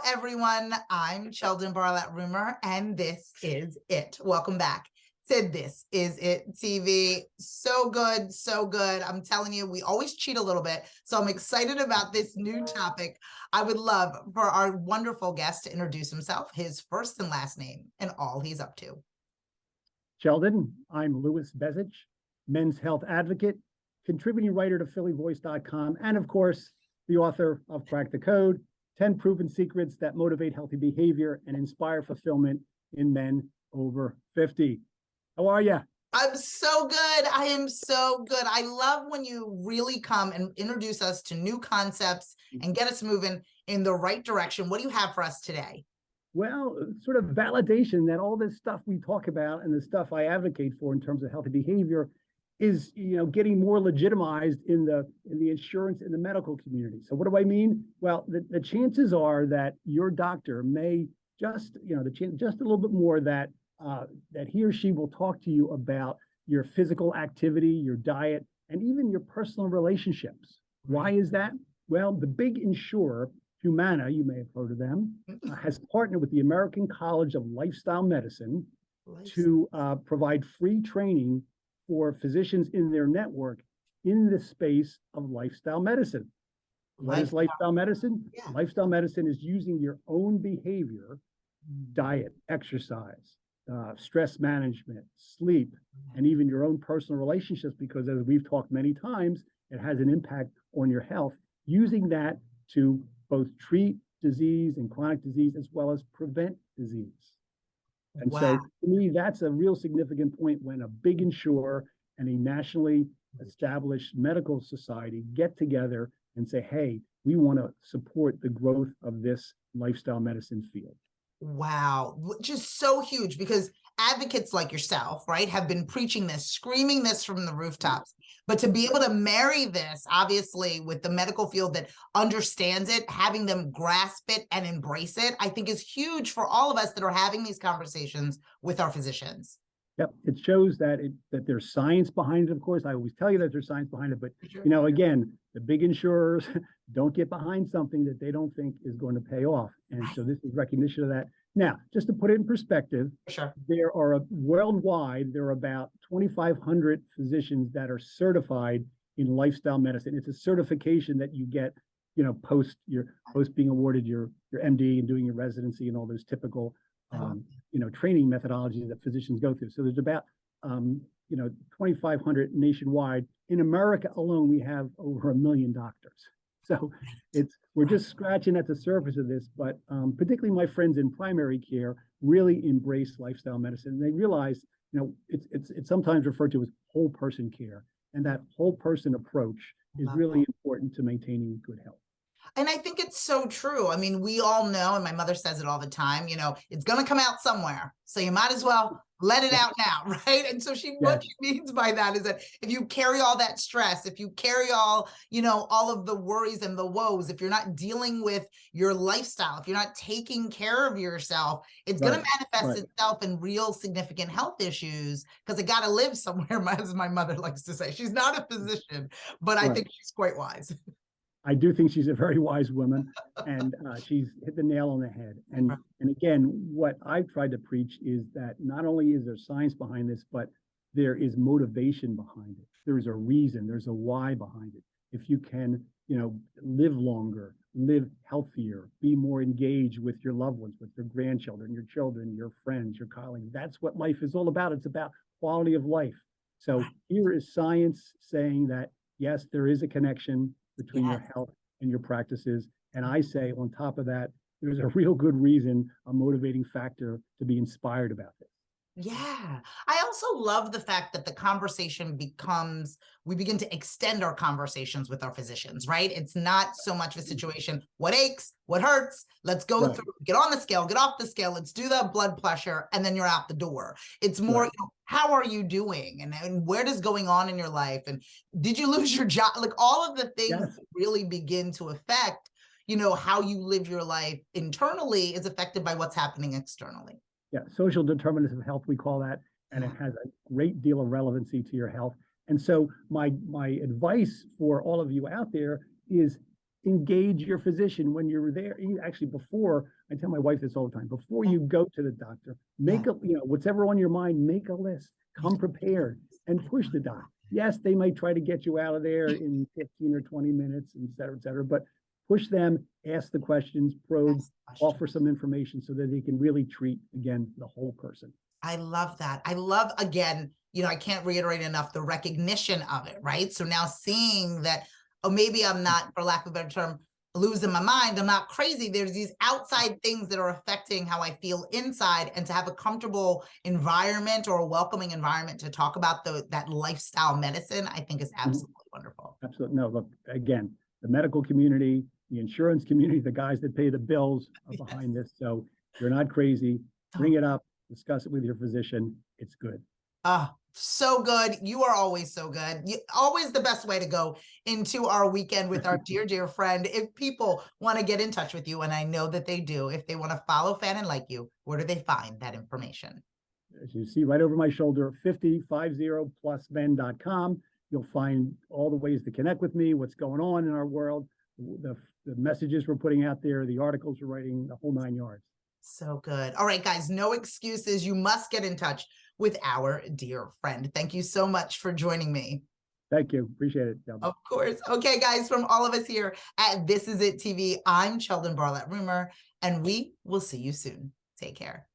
everyone. I'm Sheldon Barlett-Rumor, and this is it. Welcome back to This Is It TV. So good, so good. I'm telling you, we always cheat a little bit, so I'm excited about this new topic. I would love for our wonderful guest to introduce himself, his first and last name, and all he's up to. Sheldon, I'm Bezich, men's health advocate, contributing writer to phillyvoice.com, and of course, the author of Crack the Code, 10 Proven Secrets That Motivate Healthy Behavior and Inspire Fulfillment in Men Over 50. How are you? I'm so good. I am so good. I love when you really come and introduce us to new concepts and get us moving in the right direction. What do you have for us today? Well, sort of validation that all this stuff we talk about and the stuff I advocate for in terms of healthy behavior is, getting more legitimized in the insurance and the medical community. So what do I mean? Well, the chances are that your doctor may just, just a little bit more that he or she will talk to you about your physical activity, your diet, and even your personal relationships. Why is that? Well, the big insurer, Humana, you may have heard of them, has partnered with the American College of Lifestyle Medicine to provide free training for physicians in their network in the space of lifestyle medicine. What is lifestyle medicine? Yeah. Lifestyle medicine is using your own behavior, diet, exercise, stress management, sleep, and even your own personal relationships, because as we've talked many times, it has an impact on your health, using that to both treat disease and chronic disease as well as prevent disease. And so to me, that's a real significant point when a big insurer and a nationally established medical society get together and say, hey, we want to support the growth of this lifestyle medicine field. Wow, which is so huge because advocates like yourself, right, have been preaching this, screaming this from the rooftops. But to be able to marry this, obviously, with the medical field that understands it, having them grasp it and embrace it, I think is huge for all of us that are having these conversations with our physicians. Yep, it shows that there's science behind it, of course. I always tell you that there's science behind it, but, again, the big insurers don't get behind something that they don't think is going to pay off. And so this is recognition of that. Now, just to put it in perspective, there are worldwide, there are about 2,500 physicians that are certified in lifestyle medicine. It's a certification that you get, post being awarded your MD and doing your residency and all those typical training methodologies that physicians go through. So there's about 2,500 nationwide. In America alone, we have over 1 million doctors. So we're just scratching at the surface of this, but particularly my friends in primary care really embrace lifestyle medicine. They realize, it's sometimes referred to as whole person care, and that whole person approach is really important to maintaining good health. And I think it's so true. I mean, we all know, and my mother says it all the time, it's going to come out somewhere. So you might as well let it out now, right? And so what she means by that is that if you carry all that stress, if you carry all of the worries and the woes, if you're not dealing with your lifestyle, if you're not taking care of yourself, it's going to manifest itself in real significant health issues because it got to live somewhere, as my mother likes to say. She's not a physician, but I think she's quite wise. I do think she's a very wise woman, and she's hit the nail on the head. And again, what I've tried to preach is that not only is there science behind this, but there is motivation behind it. There's a reason, there's a why behind it. If you can, live longer, live healthier, be more engaged with your loved ones, with your grandchildren, your children, your friends, your colleagues, that's what life is all about. It's about quality of life. So here is science saying that, yes, there is a connection between your health and your practices. And I say on top of that, there's a real good reason, a motivating factor to be inspired about this. Yeah. I also love the fact that the conversation we begin to extend our conversations with our physicians, right? It's not so much of a situation, what aches, what hurts, let's go through, get on the scale, get off the scale, let's do the blood pressure, and then you're out the door. It's more, how are you doing? And where is going on in your life? And did you lose your job? Like all of the things that really begin to affect, how you live your life internally is affected by what's happening externally. Yeah, social determinants of health, we call that, and it has a great deal of relevancy to your health. And so my advice for all of you out there is engage your physician when you're there. Actually, before, I tell my wife this all the time, before you go to the doctor, make whatever on your mind, make a list, come prepared, and push the doc. Yes, they might try to get you out of there in 15 or 20 minutes, et cetera, but push them, ask the questions, probe, offer some information so that they can really treat, again, the whole person. I love that. I love, again, I can't reiterate enough the recognition of it, right? So now seeing that, oh, maybe I'm not, for lack of a better term, losing my mind. I'm not crazy. There's these outside things that are affecting how I feel inside, and to have a comfortable environment or a welcoming environment to talk about that lifestyle medicine, I think is absolutely wonderful. Absolutely. No, look, again, the medical community, the insurance community, the guys that pay the bills are behind this. So you're not crazy. Bring it up, discuss it with your physician. It's good. So good. You are always so good. Always the best way to go into our weekend with our dear, dear friend. If people want to get in touch with you, and I know that they do, if they want to follow, fan, and like you, where do they find that information? As you see right over my shoulder, 50plusmen.com. You'll find all the ways to connect with me, what's going on in our world, the messages we're putting out there, the articles we're writing, the whole 9 yards. So good. All right, guys, no excuses. You must get in touch with our dear friend. Thank you so much for joining me. Thank you. Appreciate it. Of course. Okay, guys, from all of us here at This Is It TV, I'm Sheldon Barlett-Rumer, and we will see you soon. Take care.